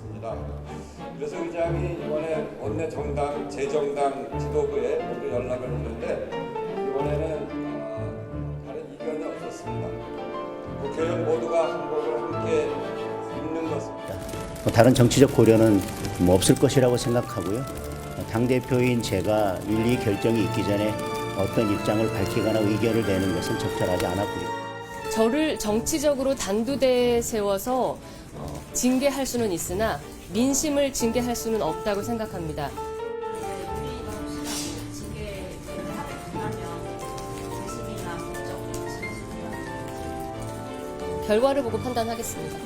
있습니다. 그래서 의장이 이번에 원내 정당, 재정당 지도부에 모두 연락을 했는데 이번에는 다른 이견이 없었습니다. 국회의원 모두가 한복을 함께 입는 것입니다. 다른 정치적 고려는 없을 것이라고 생각하고요. 당대표인 제가 윤리 결정이 있기 전에 어떤 입장을 밝히거나 의견을 내는 것은 적절하지 않았고요. 저를 정치적으로 단두대에 세워서 징계할 수는 있으나 민심을 징계할 수는 없다고 생각합니다. 결과를 보고 판단하겠습니다.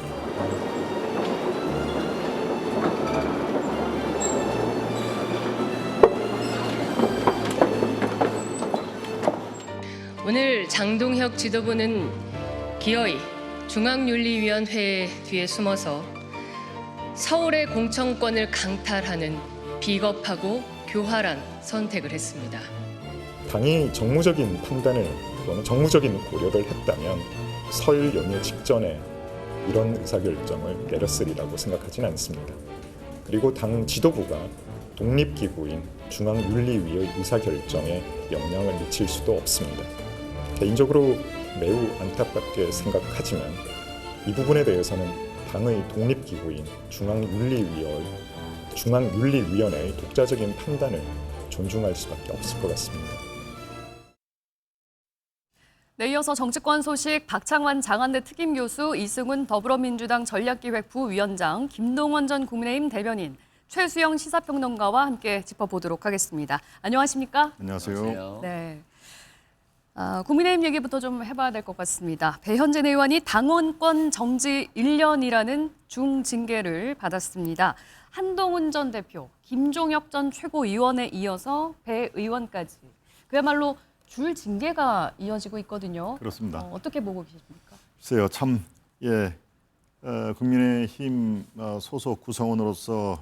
오늘 장동혁 지도부는 기어이 중앙윤리위원회 뒤에 숨어서 서울의 공천권을 강탈하는 비겁하고 교활한 선택을 했습니다. 당이 정무적인 판단을 또는 정무적인 고려를 했다면 설 연휴 직전에 이런 의사결정을 내렸으리라고 생각하지는 않습니다. 그리고 당 지도부가 독립기구인 중앙윤리위의 의사결정에 영향을 미칠 수도 없습니다. 개인적으로 매우 안타깝게 생각하지만 이 부분에 대해서는 당의 독립기구인 중앙윤리위원회의 독자적인 판단을 존중할 수밖에 없을 것 같습니다. 네, 이어서 정치권 소식 박창환 장한대 특임교수, 이승훈 더불어민주당 전략기획부위원장, 김동원 전 국민의힘 대변인, 최수영 시사평론가와 함께 짚어보도록 하겠습니다. 안녕하십니까? 안녕하세요. 네. 국민의힘 얘기부터 좀 해봐야 될 것 같습니다. 배현진 의원이 당원권 정지 1년이라는 중징계를 받았습니다. 한동훈 전 대표, 김종혁 전 최고위원에 이어서 배 의원까지 그야말로 줄 징계가 이어지고 있거든요. 그렇습니다. 어떻게 보고 계십니까? 글쎄요, 참 국민의힘 소속 구성원으로서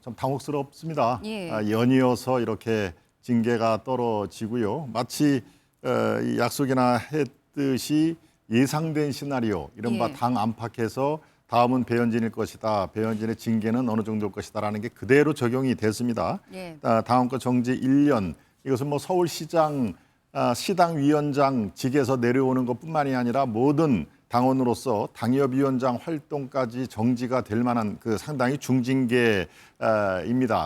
참 당혹스럽습니다. 예. 연이어서 이렇게 징계가 떨어지고요. 마치 이 약속이나 했듯이 예상된 시나리오, 이른바 예. 당 안팎에서 다음은 배현진일 것이다. 배현진의 징계는 어느 정도일 것이다라는 게 그대로 적용이 됐습니다. 예. 당원권 정지 1년. 이것은 뭐 서울시장 시당위원장직에서 내려오는 것뿐만이 아니라 모든 당원으로서 당협위원장 활동까지 정지가 될 만한 그 상당히 중징계입니다.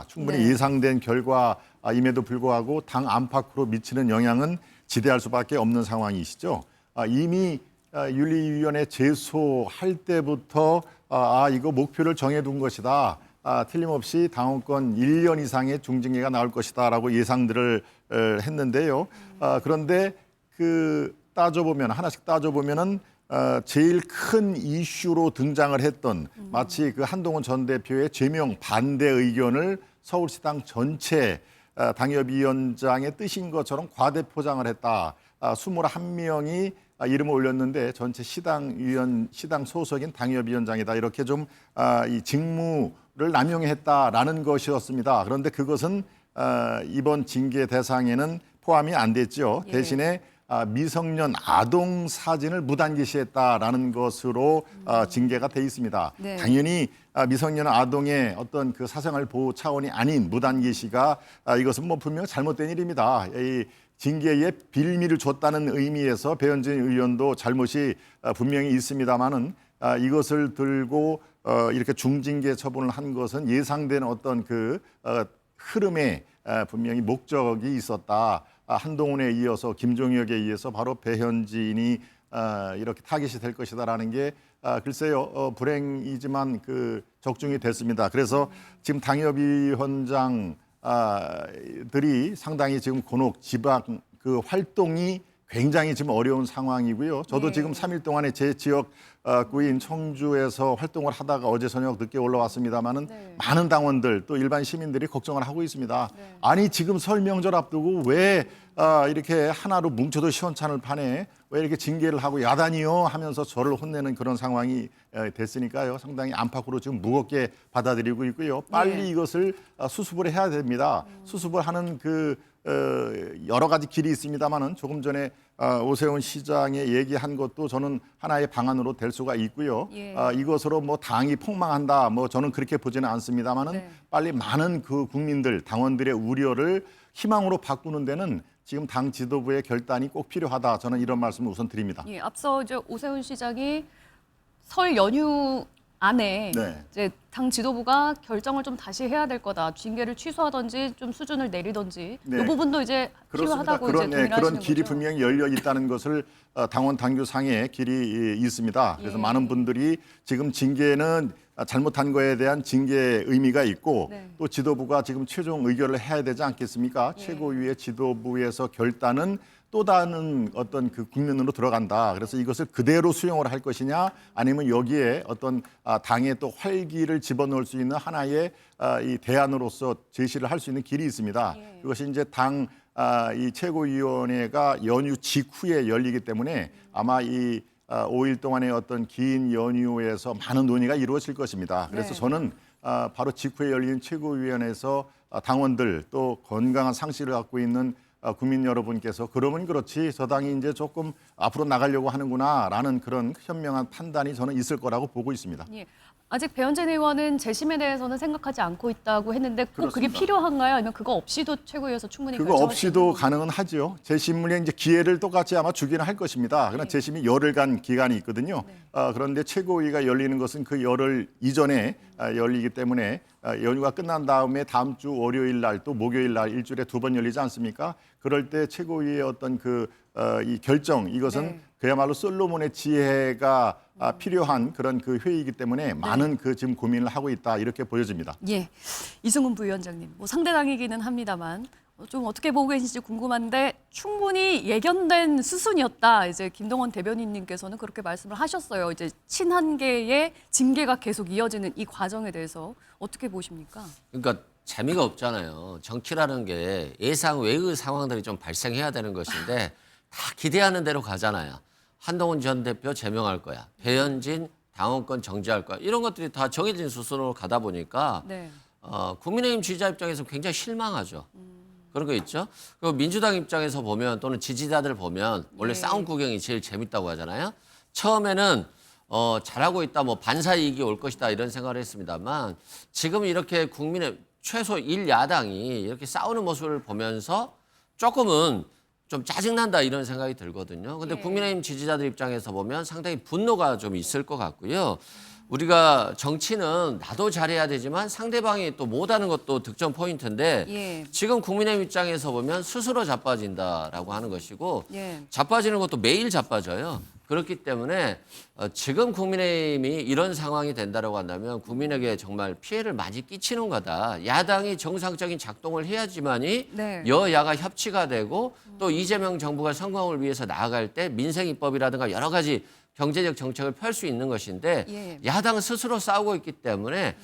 충분히 네. 예상된 결과임에도 불구하고 당 안팎으로 미치는 영향은 지대할 수밖에 없는 상황이시죠. 이미 윤리위원회 제소할 때부터 이거 목표를 정해둔 것이다. 틀림없이 당원권 1년 이상의 중징계가 나올 것이다라고 예상들을 했는데요. 그런데 하나씩 따져보면은 제일 큰 이슈로 등장을 했던 마치 그 한동훈 전 대표의 제명 반대 의견을 서울시당 전체 당협위원장의 뜻인 것처럼 과대 포장을 했다. 21명이 이름을 올렸는데 전체 시당 소속인 당협위원장이다. 이렇게 좀 이 직무를 남용했다라는 것이었습니다. 그런데 그것은 이번 징계 대상에는 포함이 안 됐죠. 예. 대신에 미성년 아동 사진을 무단게시했다라는 것으로 징계가 돼 있습니다. 네. 당연히 미성년 아동의 어떤 그 사생활 보호 차원이 아닌 무단게시가 이것은 뭐 분명 잘못된 일입니다. 이 징계에 빌미를 줬다는 의미에서 배현진 의원도 잘못이 분명히 있습니다만은 이것을 들고 이렇게 중징계 처분을 한 것은 예상된 어떤 그 흐름에 분명히 목적이 있었다. 한동훈에 이어서 김종혁에 의해서 바로 배현진이 이렇게 타깃이 될 것이다라는 게 글쎄요 불행이지만 그 적중이 됐습니다. 그래서 지금 당협위원장들이 상당히 지금 곤혹 지방 그 활동이 굉장히 지금 어려운 상황이고요. 저도 네. 지금 3일 동안에 제 지역구인 청주에서 활동을 하다가 어제 저녁 늦게 올라왔습니다마는 네. 많은 당원들 또 일반 시민들이 걱정을 하고 있습니다. 네. 아니 지금 설 명절 앞두고 왜 이렇게 하나로 뭉쳐도 시원찮을 판에 왜 이렇게 징계를 하고 야단이요 하면서 저를 혼내는 그런 상황이 됐으니까요. 상당히 안팎으로 지금 무겁게 받아들이고 있고요. 빨리 이것을 수습을 해야 됩니다. 수습을 하는 여러 가지 길이 있습니다만은 조금 전에 오세훈 시장의 얘기한 것도 저는 하나의 방안으로 될 수가 있고요. 이것으로 뭐 당이 폭망한다, 뭐 저는 그렇게 보지는 않습니다만은 빨리 많은 그 국민들, 당원들의 우려를 희망으로 바꾸는 데는 지금 당 지도부의 결단이 꼭 필요하다. 저는 이런 말씀을 우선 드립니다. 예, 앞서 이제 오세훈 시장이 설 연휴 안에 이제 당 지도부가 결정을 좀 다시 해야 될 거다. 징계를 취소하든지 좀 수준을 내리든지 이 부분도 이제 필요하다고 이제 동의를 하시는 그런 길이 거죠? 분명히 열려 있다는 것을 당원 당규상의 길이 있습니다. 그래서 많은 분들이 지금 징계는 잘못한 거에 대한 징계의 의미가 있고 또 지도부가 지금 최종 의결을 해야 되지 않겠습니까? 최고위의 지도부에서 결단은 또 다른 어떤 그 국면으로 들어간다. 그래서 이것을 그대로 수용을 할 것이냐, 아니면 여기에 어떤 당의 또 활기를 집어넣을 수 있는 하나의 이 대안으로서 제시를 할 수 있는 길이 있습니다. 그것이 이제 이 최고위원회가 연휴 직후에 열리기 때문에 아마 이 5일 동안의 어떤 긴 연휴에서 많은 논의가 이루어질 것입니다. 그래서 저는 바로 직후에 열린 최고위원회에서 당원들 또 건강한 상식을 갖고 있는 국민 여러분께서 그러면 그렇지 저 당이 이제 조금 앞으로 나가려고 하는구나라는 그런 현명한 판단이 저는 있을 거라고 보고 있습니다. 예. 아직 배현진 의원은 재심에 대해서는 생각하지 않고 있다고 했는데 꼭 그렇습니다. 그게 필요한가요? 아니면 그거 없이도 최고위에서 충분히 그거 결정할 수 없이도 있는 가능은 하죠. 재심문에 이제 기회를 똑같이 아마 주기는 할 것입니다. 그러나 재심이 열흘간 기간이 있거든요. 그런데 최고위가 열리는 것은 그 열흘 이전에 열리기 때문에 연휴가 끝난 다음에 다음 주 월요일 날 또 목요일 날 일주일에 2번 열리지 않습니까? 그럴 때 최고위의 어떤 이 결정 이것은 그야말로 솔로몬의 지혜가 필요한 그런 그 회의이기 때문에 많은 지금 고민을 하고 있다 이렇게 보여집니다. 예, 이승훈 부위원장님, 뭐 상대당이기는 합니다만 좀 어떻게 보고 계신지 궁금한데 충분히 예견된 수순이었다. 이제 김동원 대변인님께서는 그렇게 말씀을 하셨어요. 이제 친한계의 징계가 계속 이어지는 이 과정에 대해서 어떻게 보십니까? 그러니까 재미가 없잖아요. 정치라는 게 예상 외의 상황들이 좀 발생해야 되는 것인데 다 기대하는 대로 가잖아요. 한동훈 전 대표 제명할 거야. 배현진 당원권 정지할 거야. 이런 것들이 다 정해진 수순으로 가다 보니까 국민의힘 지지자 입장에서 굉장히 실망하죠. 그런 거 있죠. 그리고 민주당 입장에서 보면 또는 지지자들 보면 원래 싸움 구경이 제일 재밌다고 하잖아요. 처음에는 잘하고 있다, 뭐 반사이익이 올 것이다 이런 생각을 했습니다만 지금 이렇게 국민의 최소 1야당이 이렇게 싸우는 모습을 보면서 조금은 좀 짜증난다 이런 생각이 들거든요. 근데 국민의힘 지지자들 입장에서 보면 상당히 분노가 좀 있을 것 같고요. 우리가 정치는 나도 잘해야 되지만 상대방이 또 못하는 것도 득점 포인트인데 지금 국민의힘 입장에서 보면 스스로 자빠진다라고 하는 것이고 자빠지는 것도 매일 자빠져요. 그렇기 때문에 지금 국민의힘이 이런 상황이 된다라고 한다면 국민에게 정말 피해를 많이 끼치는 거다. 야당이 정상적인 작동을 해야지만이 여야가 협치가 되고 또 이재명 정부가 성공을 위해서 나아갈 때 민생 입법이라든가 여러 가지 경제적 정책을 펼 수 있는 것인데 야당 스스로 싸우고 있기 때문에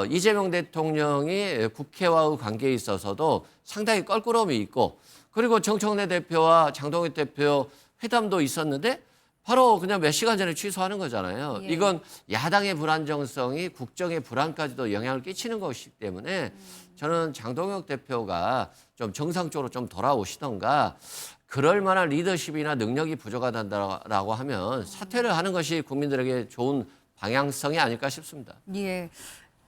이재명 대통령이 국회와의 관계에 있어서도 상당히 껄끄러움이 있고 그리고 정청래 대표와 장동혁 대표 회담도 있었는데 바로 그냥 몇 시간 전에 취소하는 거잖아요. 이건 야당의 불안정성이 국정의 불안까지도 영향을 끼치는 것이기 때문에 저는 장동혁 대표가 좀 정상적으로 좀 돌아오시던가 그럴 만한 리더십이나 능력이 부족하다라고 하면 사퇴를 하는 것이 국민들에게 좋은 방향성이 아닐까 싶습니다. 예.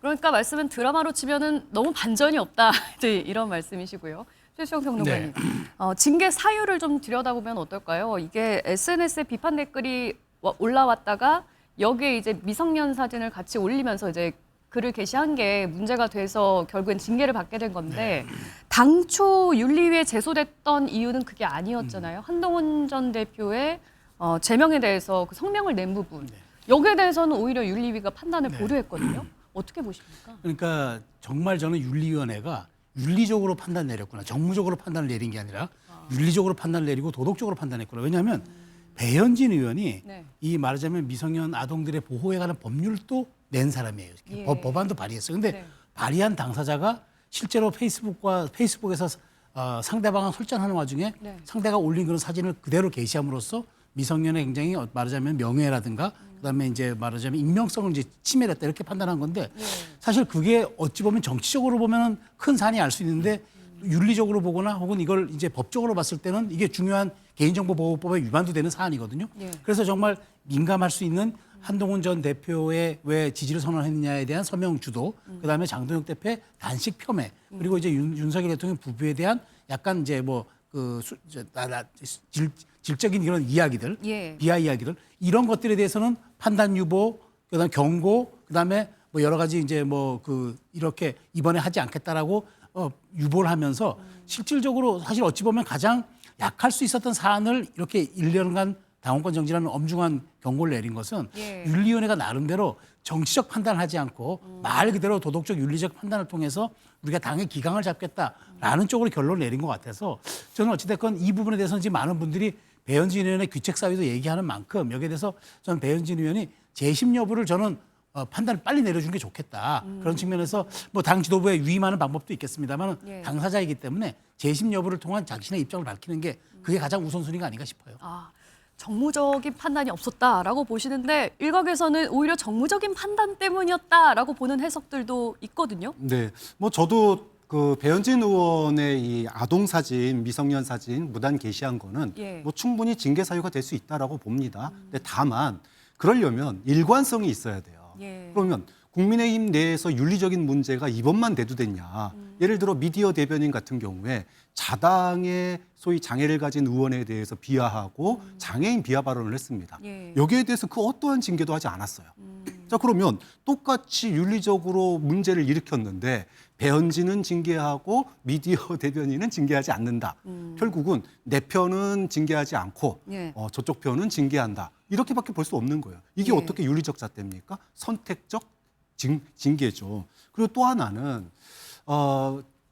그러니까 말씀은 드라마로 치면은 너무 반전이 없다. 이제 이런 말씀이시고요. 최수영 평론가님, 징계 사유를 좀 들여다보면 어떨까요? 이게 SNS에 비판 댓글이 올라왔다가 여기에 이제 미성년 사진을 같이 올리면서 이제 글을 게시한 게 문제가 돼서 결국엔 징계를 받게 된 건데 당초 윤리위에 제소됐던 이유는 그게 아니었잖아요. 한동훈 전 대표의 제명에 대해서 그 성명을 낸 부분. 여기에 대해서는 오히려 윤리위가 판단을 보류했거든요. 어떻게 보십니까? 그러니까 정말 저는 윤리위원회가 윤리적으로 판단 내렸구나. 정무적으로 판단을 내린 게 아니라 윤리적으로 판단을 내리고 도덕적으로 판단했구나. 왜냐하면 배현진 의원이 이 말하자면 미성년 아동들의 보호에 관한 법률도 낸 사람이에요. 법안도 발의했어요. 근데 발의한 당사자가 실제로 페이스북에서 상대방을 설정하는 와중에 상대가 올린 그런 사진을 그대로 게시함으로써 미성년의 굉장히 말하자면 명예라든가 그다음에 이제 말하자면 익명성을 이제 침해를 했다 이렇게 판단한 건데 사실 그게 어찌 보면 정치적으로 보면은 큰 사안이 알 수 있는데 윤리적으로 보거나 혹은 이걸 이제 법적으로 봤을 때는 이게 중요한 개인정보보호법에 위반도 되는 사안이거든요. 그래서 정말 민감할 수 있는 한동훈 전 대표의 왜 지지를 선언했느냐에 대한 서명 주도, 그다음에 장동혁 대표의 단식 폄훼, 그리고 이제 윤석열 대통령 부부에 대한 약간 이제 뭐 질적인 이런 이야기들, 비하 이야기들 이런 것들에 대해서는 판단 유보, 그다음 경고, 그다음에 뭐 여러 가지 이제 뭐 이렇게 이번에 하지 않겠다라고 유보를 하면서 실질적으로 사실 어찌 보면 가장 약할 수 있었던 사안을 이렇게 1년간 당원권 정지라는 엄중한 경고를 내린 것은 윤리위원회가 나름대로 정치적 판단을 하지 않고 말 그대로 도덕적 윤리적 판단을 통해서 우리가 당의 기강을 잡겠다라는 쪽으로 결론을 내린 것 같아서 저는 어찌됐건 이 부분에 대해서는 지금 많은 분들이 배현진 의원의 귀책사유도 얘기하는 만큼 여기에 대해서 저는 배현진 의원이 재심 여부를 저는 판단을 빨리 내려주는 게 좋겠다. 그런 측면에서 뭐 당 지도부에 위임하는 방법도 있겠습니다만 당사자이기 때문에 재심 여부를 통한 자신의 입장을 밝히는 게 그게 가장 우선순위가 아닌가 싶어요. 정무적인 판단이 없었다라고 보시는데 일각에서는 오히려 정무적인 판단 때문이었다라고 보는 해석들도 있거든요. 네, 뭐 저도 그 배현진 의원의 이 아동 사진, 미성년 사진 무단 게시한 거는 뭐 충분히 징계 사유가 될 수 있다라고 봅니다. 근데 다만 그러려면 일관성이 있어야 돼요. 그러면 국민의힘 내에서 윤리적인 문제가 이번만 대두됐냐. 예를 들어 미디어 대변인 같은 경우에 자당의 소위 장애를 가진 의원에 대해서 비하하고 장애인 비하 발언을 했습니다. 여기에 대해서 그 어떠한 징계도 하지 않았어요. 자, 그러면 똑같이 윤리적으로 문제를 일으켰는데 배현진은 징계하고 미디어 대변인은 징계하지 않는다. 결국은 내 편은 징계하지 않고 저쪽 편은 징계한다. 이렇게밖에 볼 수 없는 거예요. 이게 어떻게 윤리적 잣대입니까? 선택적 징계죠. 그리고 또 하나는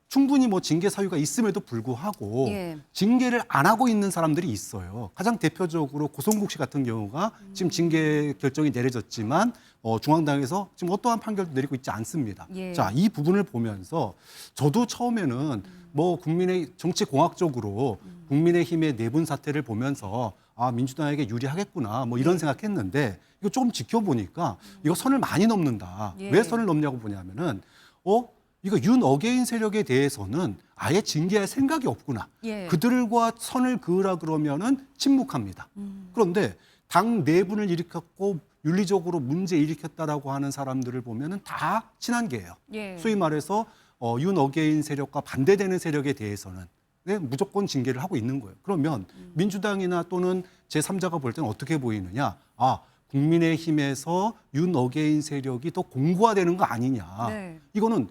충분히 뭐 징계 사유가 있음에도 불구하고 징계를 안 하고 있는 사람들이 있어요. 가장 대표적으로 고성국 씨 같은 경우가 지금 징계 결정이 내려졌지만 중앙당에서 지금 어떠한 판결도 내리고 있지 않습니다. 자, 이 부분을 보면서 저도 처음에는 뭐 정치공학적으로 국민의힘의 내분 사태를 보면서 민주당에게 유리하겠구나 뭐 이런 생각했는데 이거 조금 지켜보니까 이거 선을 많이 넘는다. 왜 선을 넘냐고 보냐면은 이거 윤 어게인 세력에 대해서는 아예 징계할 생각이 없구나. 그들과 선을 그으라 그러면은 침묵합니다. 그런데 당 내분을 일으켰고 윤리적으로 문제 일으켰다라고 하는 사람들을 보면은 다 친한계예요. 소위 말해서 윤 어게인 세력과 반대되는 세력에 대해서는 무조건 징계를 하고 있는 거예요. 그러면 민주당이나 또는 제3자가 볼 때는 어떻게 보이느냐? 국민의힘에서 윤 어게인 세력이 더 공고화되는 거 아니냐? 이거는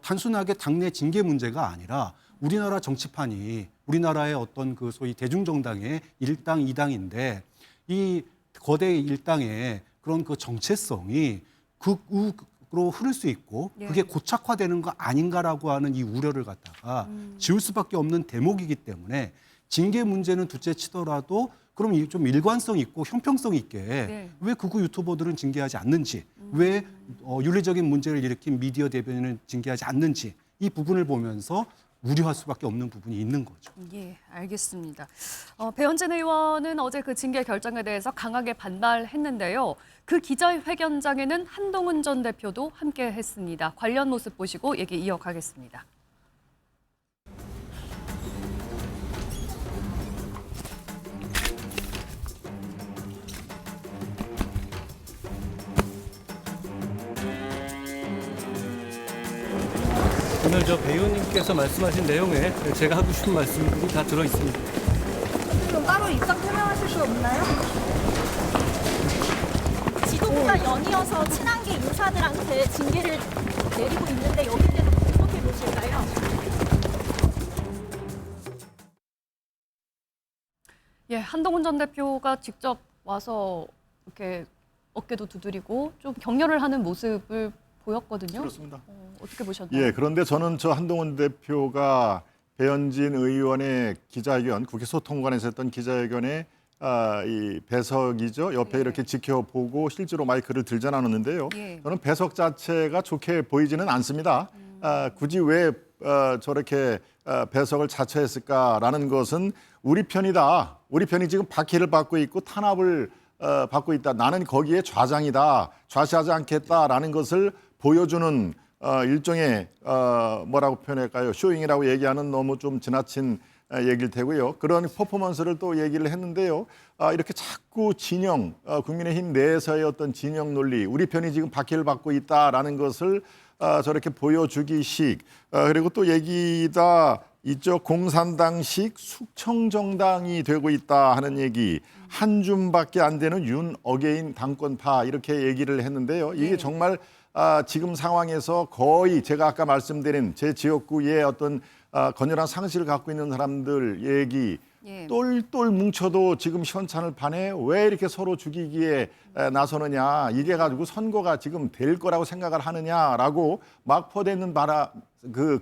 단순하게 당내 징계 문제가 아니라 우리나라 정치판이 우리나라의 어떤 그 소위 대중정당의 일당, 이당인데 이 거대 일당의 그런 그 정체성이 극우로 흐를 수 있고 그게 고착화되는 거 아닌가라고 하는 이 우려를 갖다가 지울 수밖에 없는 대목이기 때문에 징계 문제는 둘째 치더라도 그럼 좀 일관성 있고 형평성 있게 왜 극우 유튜버들은 징계하지 않는지, 왜 윤리적인 문제를 일으킨 미디어 대변인은 징계하지 않는지 이 부분을 보면서 우려할 수밖에 없는 부분이 있는 거죠. 알겠습니다. 배현진 의원은 어제 그 징계 결정에 대해서 강하게 반발했는데요. 그 기자회견장에는 한동훈 전 대표도 함께 했습니다. 관련 모습 보시고 얘기 이어가겠습니다. 오늘 배 의원님께서 말씀하신 내용에 제가 하고 싶은 말씀들이 다 들어 있습니다. 그럼 따로 입장 표명하실 수 없나요? 지도부가 연이어서 친한계 인사들한테 징계를 내리고 있는데 여기 대해서 어떻게 보실까요? 한동훈 전 대표가 직접 와서 이렇게 어깨도 두드리고 좀 격려를 하는 모습을 보였거든요. 그렇습니다. 어떻게 보셨나요? 그런데 저는 저 한동훈 대표가 배현진 의원의 기자회견, 국회 소통관에서 했던 기자회견에 이 배석이죠. 옆에 이렇게 지켜보고 실제로 마이크를 들지 않았는데요. 저는 배석 자체가 좋게 보이지는 않습니다. 굳이 왜 저렇게 배석을 자처했을까라는 것은 우리 편이다. 우리 편이 지금 박해를 받고 있고 탄압을 받고 있다. 나는 거기에 좌장이다. 좌시하지 않겠다라는 것을 보여주는 일종의 뭐라고 표현할까요? 쇼잉이라고 얘기하는 너무 좀 지나친 얘기일 테고요. 그런 퍼포먼스를 또 얘기를 했는데요. 이렇게 자꾸 진영, 국민의힘 내에서의 어떤 진영 논리, 우리 편이 지금 박해를 받고 있다라는 것을 저렇게 보여주기식, 그리고 또 얘기다 있죠. 공산당식 숙청정당이 되고 있다 하는 얘기, 한 줌밖에 안 되는 윤 어게인 당권파 이렇게 얘기를 했는데요. 이게 정말 지금 상황에서 거의 제가 아까 말씀드린 제 지역구의 어떤 건전한 상식을 갖고 있는 사람들 얘기 똘똘 뭉쳐도 지금 시원찮을 판에 왜 이렇게 서로 죽이기에 나서느냐, 이게 가지고 선거가 지금 될 거라고 생각을 하느냐라고 막 퍼대는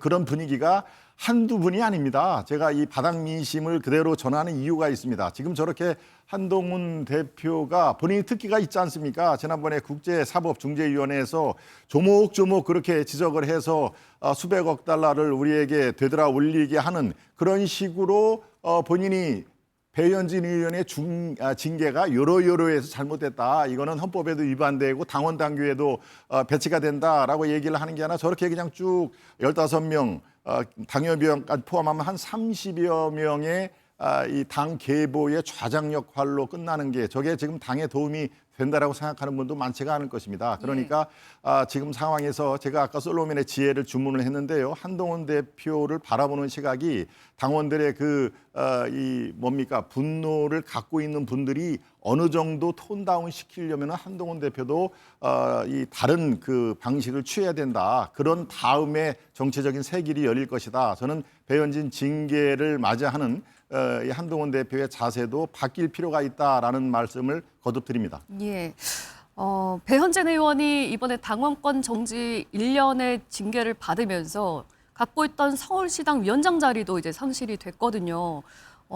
그런 분위기가 한두 분이 아닙니다. 제가 이 바닥 민심을 그대로 전하는 이유가 있습니다. 지금 저렇게 한동훈 대표가 본인이 특기가 있지 않습니까? 지난번에 국제사법중재위원회에서 조목조목 그렇게 지적을 해서 수백억 달러를 우리에게 되돌아 올리게 하는 그런 식으로 본인이 배현진 의원의 징계가 요러요러해서 잘못됐다. 이거는 헌법에도 위반되고 당원 당규에도 배치가 된다라고 얘기를 하는 게 아니라 저렇게 그냥 쭉 15명 당협위원까지 포함하면 한 30여 명의 이 당 계보의 좌장 역할로 끝나는 게 저게 지금 당에 도움이 된다라고 생각하는 분도 많지가 않을 것입니다. 그러니까 지금 상황에서 제가 아까 솔로몬의 지혜를 주문을 했는데요. 한동훈 대표를 바라보는 시각이 당원들의 분노를 갖고 있는 분들이 어느 정도 톤다운 시키려면 한동훈 대표도 이 다른 그 방식을 취해야 된다. 그런 다음에 정치적인 새 길이 열릴 것이다. 저는 배현진 징계를 맞이하는 이 한동훈 대표의 자세도 바뀔 필요가 있다라는 말씀을 거듭드립니다. 예. 배현진 의원이 이번에 당원권 정지 1년의 징계를 받으면서 갖고 있던 서울시당 위원장 자리도 이제 상실이 됐거든요.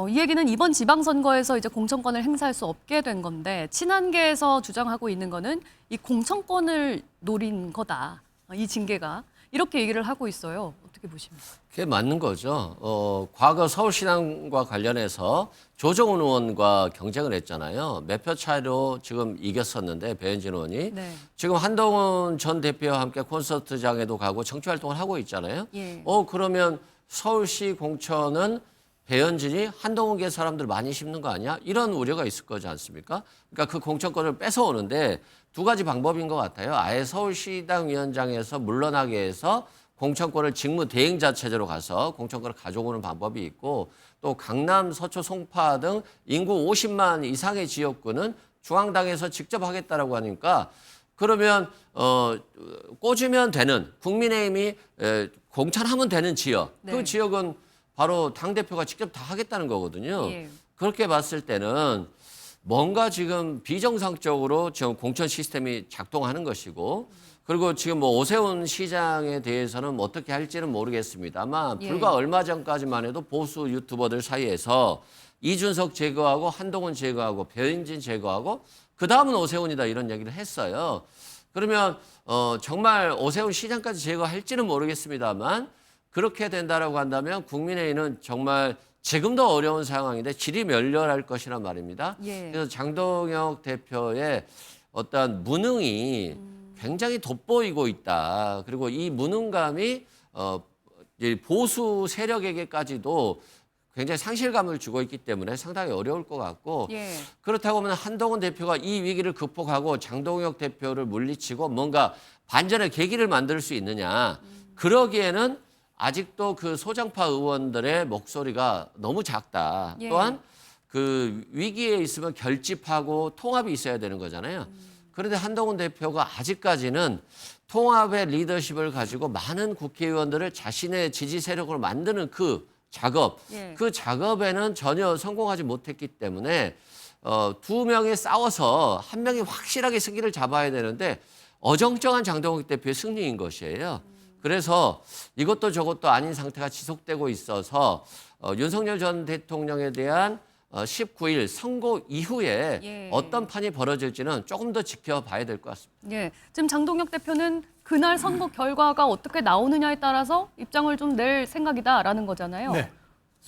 이 얘기는 이번 지방선거에서 이제 공천권을 행사할 수 없게 된 건데, 친한계에서 주장하고 있는 거는 이 공천권을 노린 거다. 이 징계가. 이렇게 얘기를 하고 있어요. 어떻게 보십니까? 그게 맞는 거죠. 과거 서울시당과 관련해서 조정훈 의원과 경쟁을 했잖아요. 몇 표 차이로 지금 이겼었는데 배현진 의원이. 네. 지금 한동훈 전 대표와 함께 콘서트장에도 가고 정치활동을 하고 있잖아요. 예. 그러면 서울시 공천은 배현진이 한동훈계 사람들 많이 심는 거 아니야? 이런 우려가 있을 거지 않습니까? 그러니까 그 공천권을 뺏어오는데 두 가지 방법인 것 같아요. 아예 서울시당 위원장에서 물러나게 해서 공천권을 직무대행자 체제로 가서 공천권을 가져오는 방법이 있고, 또 강남, 서초, 송파 등 인구 50만 이상의 지역구는 중앙당에서 직접 하겠다라고 하니까, 그러면 꽂으면 되는, 국민의힘이 공천하면 되는 지역, 네. 그 지역은 바로 당대표가 직접 다 하겠다는 거거든요. 예. 그렇게 봤을 때는 뭔가 지금 비정상적으로 지금 공천 시스템이 작동하는 것이고, 그리고 지금 뭐 오세훈 시장에 대해서는 뭐 어떻게 할지는 모르겠습니다만, 불과 얼마 전까지만 해도 보수 유튜버들 사이에서 이준석 제거하고 한동훈 제거하고 배현진 제거하고 그 다음은 오세훈이다 이런 얘기를 했어요. 그러면 정말 오세훈 시장까지 제거할지는 모르겠습니다만, 그렇게 된다라고 한다면 국민의힘은 정말 지금도 어려운 상황인데 질이 멸렬할 것이란 말입니다. 예. 그래서 장동혁 대표의 어떤 무능이 굉장히 돋보이고 있다. 그리고 이 무능감이 보수 세력에게까지도 굉장히 상실감을 주고 있기 때문에 상당히 어려울 것 같고, 예. 그렇다고 하면 한동훈 대표가 이 위기를 극복하고 장동혁 대표를 물리치고 뭔가 반전의 계기를 만들 수 있느냐. 그러기에는 아직도 그 소장파 의원들의 목소리가 너무 작다. 예. 또한 그 위기에 있으면 결집하고 통합이 있어야 되는 거잖아요. 그런데 한동훈 대표가 아직까지는 통합의 리더십을 가지고 많은 국회의원들을 자신의 지지 세력으로 만드는 그 작업, 예. 그 작업에는 전혀 성공하지 못했기 때문에 두 명이 싸워서 한 명이 확실하게 승기를 잡아야 되는데 어정쩡한 장동혁 대표의 승리인 것이에요. 그래서 이것도 저것도 아닌 상태가 지속되고 있어서 윤석열 전 대통령에 대한 19일 선거 이후에 예. 어떤 판이 벌어질지는 조금 더 지켜봐야 될 것 같습니다. 예, 지금 장동혁 대표는 그날 선거 결과가 어떻게 나오느냐에 따라서 입장을 좀 낼 생각이다라는 거잖아요. 네.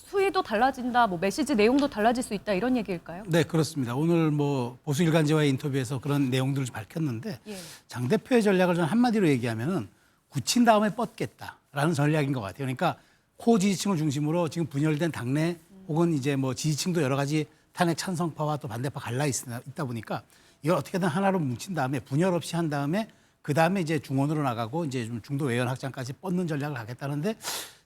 수위도 달라진다, 뭐 메시지 내용도 달라질 수 있다 이런 얘기일까요? 네, 그렇습니다. 오늘 뭐 보수일간지와의 인터뷰에서 그런 내용들을 밝혔는데 장 대표의 전략을 저는 한마디로 얘기하면은 굳힌 다음에 뻗겠다라는 전략인 것 같아요. 그러니까 코 지지층을 중심으로 지금 분열된 당내 혹은 이제 뭐 지지층도 여러 가지 탄핵 찬성파와 또 반대파 갈라 있다 보니까 이걸 어떻게든 하나로 뭉친 다음에 분열 없이 한 다음에 그 다음에 이제 중원으로 나가고 이제 좀 중도 외연 확장까지 뻗는 전략을 하겠다는데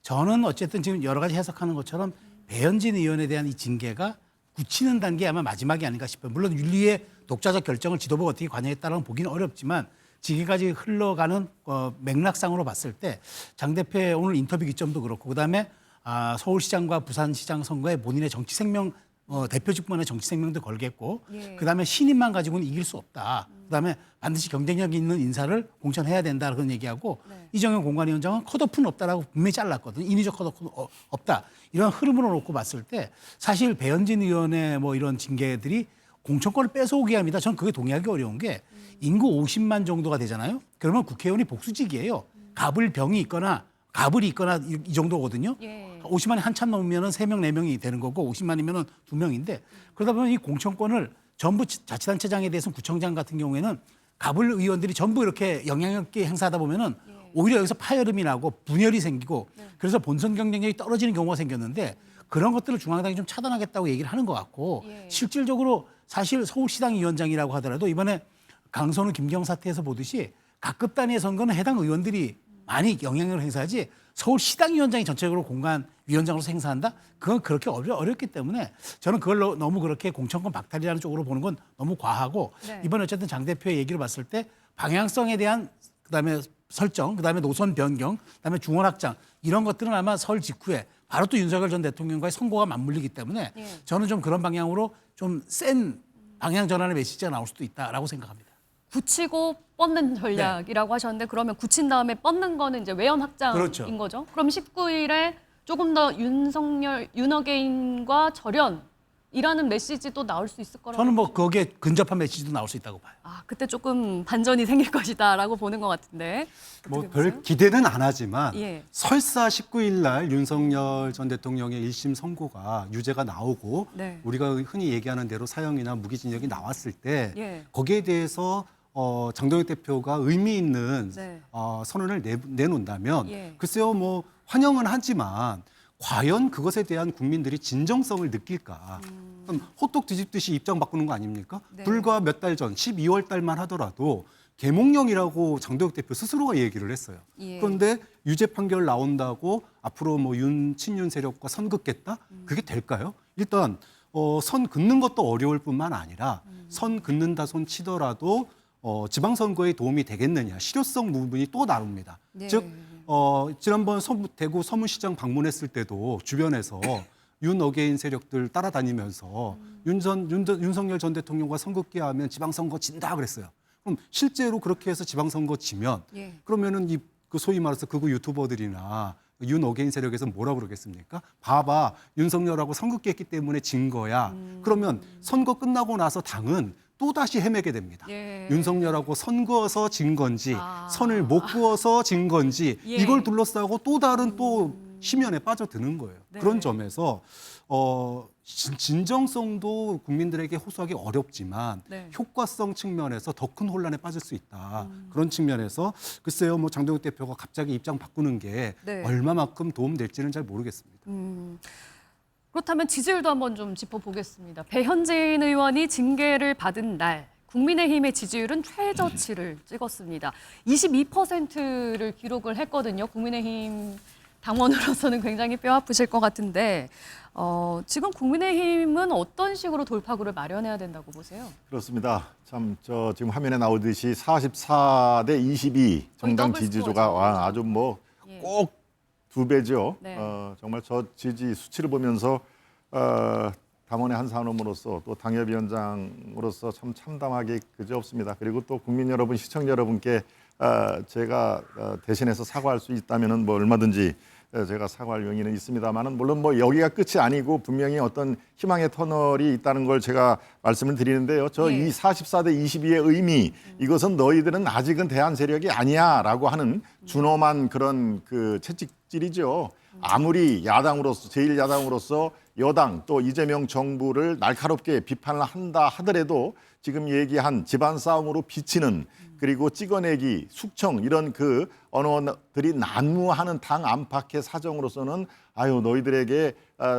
저는 어쨌든 지금 여러 가지 해석하는 것처럼 배현진 의원에 대한 이 징계가 굳히는 단계 아마 마지막이 아닌가 싶어요. 물론 윤리의 독자적 결정을 지도부가 어떻게 관여했다는 건 보기는 어렵지만 지금까지 흘러가는 맥락상으로 봤을 때 장 대표의 오늘 인터뷰 기점도 그렇고 그다음에 서울시장과 부산시장 선거에 본인의 정치 생명 대표 직분의 정치 생명도 걸겠고 그다음에 신임만 가지고는 이길 수 없다. 그다음에 반드시 경쟁력 있는 인사를 공천해야 된다 그런 얘기하고 이정현 공관위원장은 컷오프는 없다라고 분명히 잘랐거든요. 인위적 컷오프는 없다. 이런 흐름으로 놓고 봤을 때 사실 배현진 의원의 뭐 이런 징계들이 공천권을 뺏어오게 합니다. 저는 그게 동의하기 어려운 게 인구 50만 정도가 되잖아요. 그러면 국회의원이 복수직이에요. 갑을병이 있거나 갑을이 있거나 이 정도거든요. 50만이 한참 넘으면 3명, 4명이 되는 거고 50만이면 2명인데 그러다 보면 이 공천권을 전부 자치단체장에 대해서는 구청장 같은 경우에는 갑을 의원들이 전부 이렇게 영향력 있게 행사하다 보면은 오히려 여기서 파열음이 나고 분열이 생기고 그래서 본선 경쟁력이 떨어지는 경우가 생겼는데 그런 것들을 중앙당이 좀 차단하겠다고 얘기를 하는 것 같고 실질적으로 사실 서울시당 위원장이라고 하더라도 이번에 강선우 김경 사태에서 보듯이 각급 단위의 선거는 해당 의원들이 많이 영향력을 행사하지 서울시당위원장이 전체적으로 공간 위원장으로서 행사한다? 그건 그렇게 어렵기 때문에 저는 그걸 너무 그렇게 공천권 박탈이라는 쪽으로 보는 건 너무 과하고 이번에 어쨌든 장 대표의 얘기를 봤을 때 방향성에 대한 그다음에 설정, 그다음에 노선 변경, 그다음에 중원 확장 이런 것들은 아마 설 직후에 바로 또 윤석열 전 대통령과의 선거가 맞물리기 때문에 저는 좀 그런 방향으로 좀 센 방향 전환의 메시지가 나올 수도 있다라고 생각합니다. 굳히고 뻗는 전략이라고 하셨는데 그러면 굳힌 다음에 뻗는 거는 이제 외연 확장인 그렇죠. 거죠. 그럼 19일에 조금 더 윤석열, 윤어게인과 절연이라는 메시지도 나올 수 있을 거라고. 저는 뭐 거기에 근접한 메시지도 나올 수 있다고 봐요. 그때 조금 반전이 생길 것이다라고 보는 것 같은데. 뭐 별 기대는 안 하지만 설사 19일 날 윤석열 전 대통령의 1심 선고가 유죄가 나오고 우리가 흔히 얘기하는 대로 사형이나 무기징역이 나왔을 때 거기에 대해서 장동혁 대표가 의미 있는 선언을 내놓는다면 글쎄요 뭐 환영은 하지만 과연 그것에 대한 국민들이 진정성을 느낄까? 그럼 호떡 뒤집듯이 입장 바꾸는 거 아닙니까? 불과 몇 달 전 12월 달만 하더라도 계몽령이라고 장동혁 대표 스스로가 얘기를 했어요. 그런데 유죄 판결 나온다고 앞으로 뭐 친윤 세력과 선 긋겠다? 그게 될까요? 일단 선 긋는 것도 어려울 뿐만 아니라 선 긋는다 손 치더라도 지방선거에 도움이 되겠느냐 실효성 부분이 또 나옵니다. 즉 지난번 대구 서문시장 방문했을 때도 주변에서 윤어게인 세력들 따라다니면서 윤석열 전 대통령과 선긋기 하면 지방선거 진다 그랬어요. 그럼 실제로 그렇게 해서 지방선거 지면 그러면은 그 소위 말해서 극우 유튜버들이나 윤어게인 세력에서 뭐라 그러겠습니까? 봐봐 윤석열하고 선긋기 했기 때문에 진 거야. 그러면 선거 끝나고 나서 당은 또다시 헤매게 됩니다. 윤석열하고 선 그어서 진 건지 선을 못 그어서 진 건지 이걸 둘러싸고 또 다른 또 심연에 빠져드는 거예요. 그런 점에서 진정성도 국민들에게 호소하기 어렵지만 효과성 측면에서 더 큰 혼란에 빠질 수 있다. 그런 측면에서 글쎄요 뭐 장동혁 대표가 갑자기 입장 바꾸는 게 얼마만큼 도움될지는 잘 모르겠습니다. 그렇다면 지지율도 한번 좀 짚어보겠습니다. 배현진 의원이 징계를 받은 날 국민의힘의 지지율은 최저치를 찍었습니다. 22%를 기록을 했거든요. 국민의힘 당원으로서는 굉장히 뼈아프실 것 같은데 지금 국민의힘은 어떤 식으로 돌파구를 마련해야 된다고 보세요? 그렇습니다. 참 지금 화면에 나오듯이 44대 22 정당 지지도가 아주 뭐 꼭 2배죠. 정말 저 지지 수치를 보면서 당원의 한 사람으로서 또 당협위원장으로서 참 참담하게 그지없습니다. 그리고 또 국민 여러분, 시청자 여러분께 제가 대신해서 사과할 수 있다면은 뭐 얼마든지 제가 사과할 용의는 있습니다만은 물론 뭐 여기가 끝이 아니고 분명히 어떤 희망의 터널이 있다는 걸 제가 말씀을 드리는데요. 저 이 44대 22의 의미 이것은 너희들은 아직은 대한 세력이 아니야라고 하는 준엄한 그런 그 채찍질이죠. 아무리 야당으로서 제1야당으로서 여당 또 이재명 정부를 날카롭게 비판을 한다 하더라도 지금 얘기한 집안 싸움으로 비치는 그리고 찍어내기, 숙청 이런 그 언어들이 난무하는 당 안팎의 사정으로서는 아유 너희들에게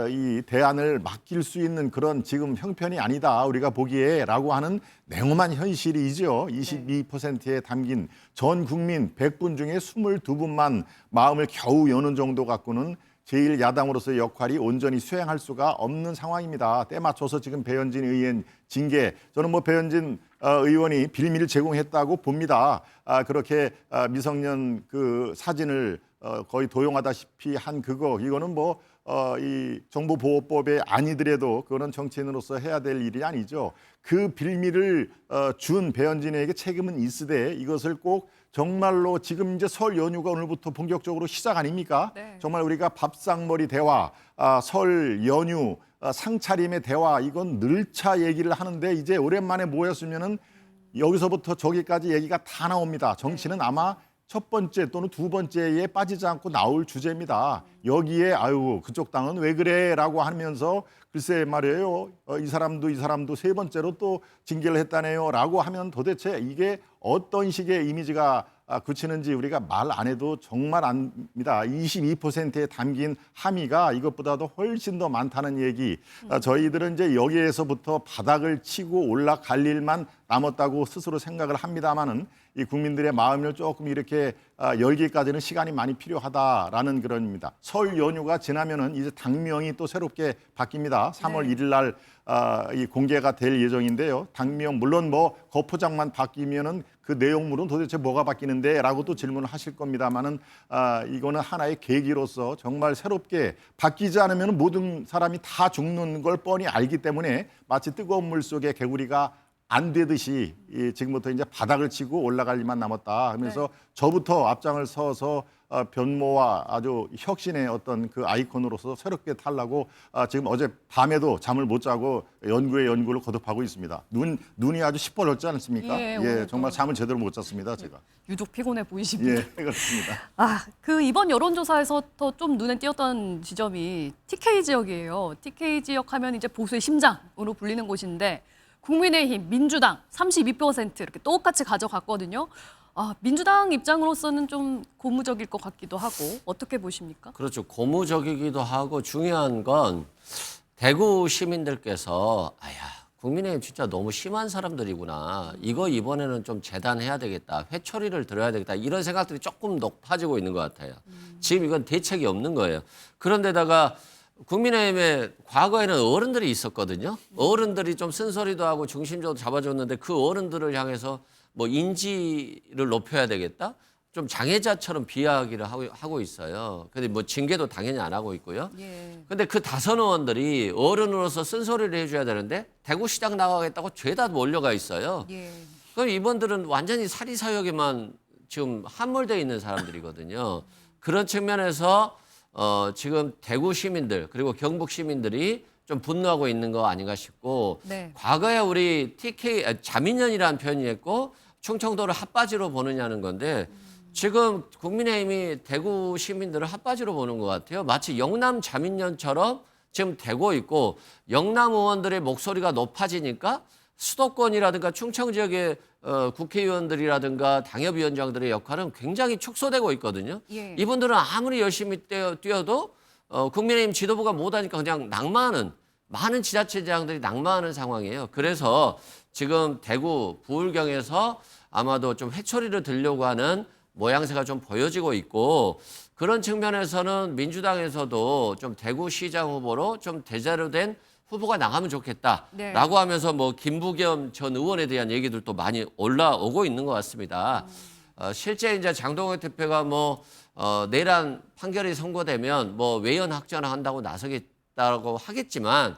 이 대안을 맡길 수 있는 그런 지금 형편이 아니다 우리가 보기에라고 하는 냉엄한 현실이죠. 22%에 담긴 전 국민 100분 중에 22분만 마음을 겨우 여는 정도 갖고는 제1야당으로서의 역할이 온전히 수행할 수가 없는 상황입니다. 때 맞춰서 지금 배현진 의원 징계, 저는 뭐 배현진 의원이 빌미를 제공했다고 봅니다. 그렇게 미성년 그 사진을 거의 도용하다시피 한 이거는 뭐 이 정보보호법에 아니더라도 그거는 정치인으로서 해야 될 일이 아니죠. 그 빌미를 준 배현진에게 책임은 있으되 이것을 꼭 정말로 지금 이제 설 연휴가 오늘부터 본격적으로 시작 아닙니까? 네. 정말 우리가 밥상머리 대화, 설 연휴, 상차림의 대화 이건 늘차 얘기를 하는데 이제 오랜만에 모였으면은 여기서부터 저기까지 얘기가 다 나옵니다. 정치는 아마 첫 번째 또는 두 번째에 빠지지 않고 나올 주제입니다. 여기에 아유 그쪽 당은 왜 그래라고 하면서 글쎄 말이에요. 이 사람도 세 번째로 또 징계를 했다네요라고 하면 도대체 이게 어떤 식의 이미지가 그치는지 우리가 말 안 해도 정말 압니다. 22%에 담긴 함의가 이것보다도 훨씬 더 많다는 얘기. 저희들은 이제 여기에서부터 바닥을 치고 올라갈 일만 남았다고 스스로 생각을 합니다만은 이 국민들의 마음을 조금 이렇게 열기까지는 시간이 많이 필요하다라는 그런입니다. 설 연휴가 지나면은 이제 당명이 또 새롭게 바뀝니다. 3월 1일 날 이 공개가 될 예정인데요. 당명 물론 뭐 거포장만 바뀌면은 그 내용물은 도대체 뭐가 바뀌는데라고 또 질문을 하실 겁니다만은 이거는 하나의 계기로서 정말 새롭게 바뀌지 않으면 모든 사람이 다 죽는 걸 뻔히 알기 때문에 마치 뜨거운 물 속에 개구리가 안 되듯이 지금부터 이제 바닥을 치고 올라갈 일만 남았다 하면서 저부터 앞장을 서서 변모와 아주 혁신의 어떤 그 아이콘으로서 새롭게 타려고 지금 어제 밤에도 잠을 못 자고 연구를 거듭하고 있습니다. 눈이 아주 시뻘었지 않습니까? 예, 정말 잠을 제대로 못 잤습니다, 제가. 유독 피곤해 보이십니다. 예, 그렇습니다. 그 이번 여론조사에서 더 좀 눈에 띄었던 지점이 TK 지역이에요. TK 지역 하면 이제 보수의 심장으로 불리는 곳인데 국민의힘, 민주당 32% 이렇게 똑같이 가져갔거든요. 민주당 입장으로서는 좀 고무적일 것 같기도 하고 어떻게 보십니까? 그렇죠. 고무적이기도 하고 중요한 건 대구 시민들께서 국민의힘 진짜 너무 심한 사람들이구나. 이거 이번에는 좀 재단해야 되겠다. 회초리를 들어야 되겠다. 이런 생각들이 조금 높아지고 있는 것 같아요. 지금 이건 대책이 없는 거예요. 그런데다가 국민의힘에 과거에는 어른들이 있었거든요. 어른들이 좀 쓴소리도 하고 중심적으로 잡아줬는데 그 어른들을 향해서 뭐 인지를 높여야 되겠다. 좀 장애자처럼 비하하기를 하고 있어요. 근데 뭐 징계도 당연히 안 하고 있고요. 근데 그 다선 의원들이 어른으로서 쓴소리를 해줘야 되는데 대구시장 나가겠다고 죄다 몰려가 있어요. 그럼 이분들은 완전히 사리사욕에만 지금 함몰되어 있는 사람들이거든요. 그런 측면에서 지금 대구 시민들 그리고 경북 시민들이 좀 분노하고 있는 거 아닌가 싶고 과거에 우리 TK 자민련이라는 표현이 있고 충청도를 핫바지로 보느냐는 건데 지금 국민의힘이 대구 시민들을 핫바지로 보는 것 같아요. 마치 영남 자민련처럼 지금 되고 있고 영남 의원들의 목소리가 높아지니까 수도권이라든가 충청 지역의 국회의원들이라든가 당협위원장들의 역할은 굉장히 축소되고 있거든요. 이분들은 아무리 열심히 뛰어도 국민의힘 지도부가 못하니까 그냥 낙마하는 많은 지자체장들이 낙마하는 상황이에요. 그래서 지금 대구 부울경에서 아마도 좀 회초리를 들려고 하는 모양새가 좀 보여지고 있고 그런 측면에서는 민주당에서도 좀 대구시장 후보로 좀 대자로 된 후보가 나가면 좋겠다라고 하면서 뭐 김부겸 전 의원에 대한 얘기들도 많이 올라오고 있는 것 같습니다. 실제 이제 장동혁 대표가 뭐 내란 판결이 선고되면 뭐 외연 확전한다고 나서겠다고 하겠지만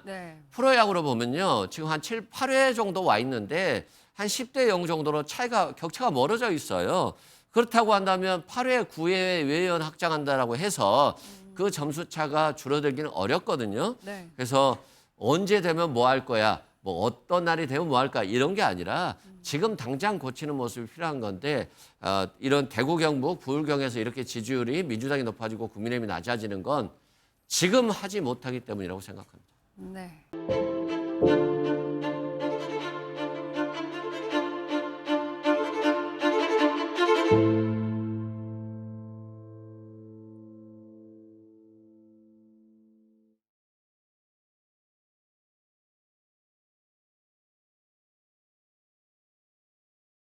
프로야구로 보면요 지금 한 7, 8회 정도 와 있는데 한 10대 0 정도로 격차가 멀어져 있어요. 그렇다고 한다면 8회, 9회 외연 확장한다라고 해서 그 점수 차가 줄어들기는 어렵거든요. 네. 그래서 언제 되면 뭐 할 거야, 뭐 어떤 날이 되면 뭐 할까 이런 게 아니라 지금 당장 고치는 모습이 필요한 건데 이런 대구, 경북, 부울경에서 이렇게 지지율이 민주당이 높아지고 국민의힘이 낮아지는 건 지금 하지 못하기 때문이라고 생각합니다. 네.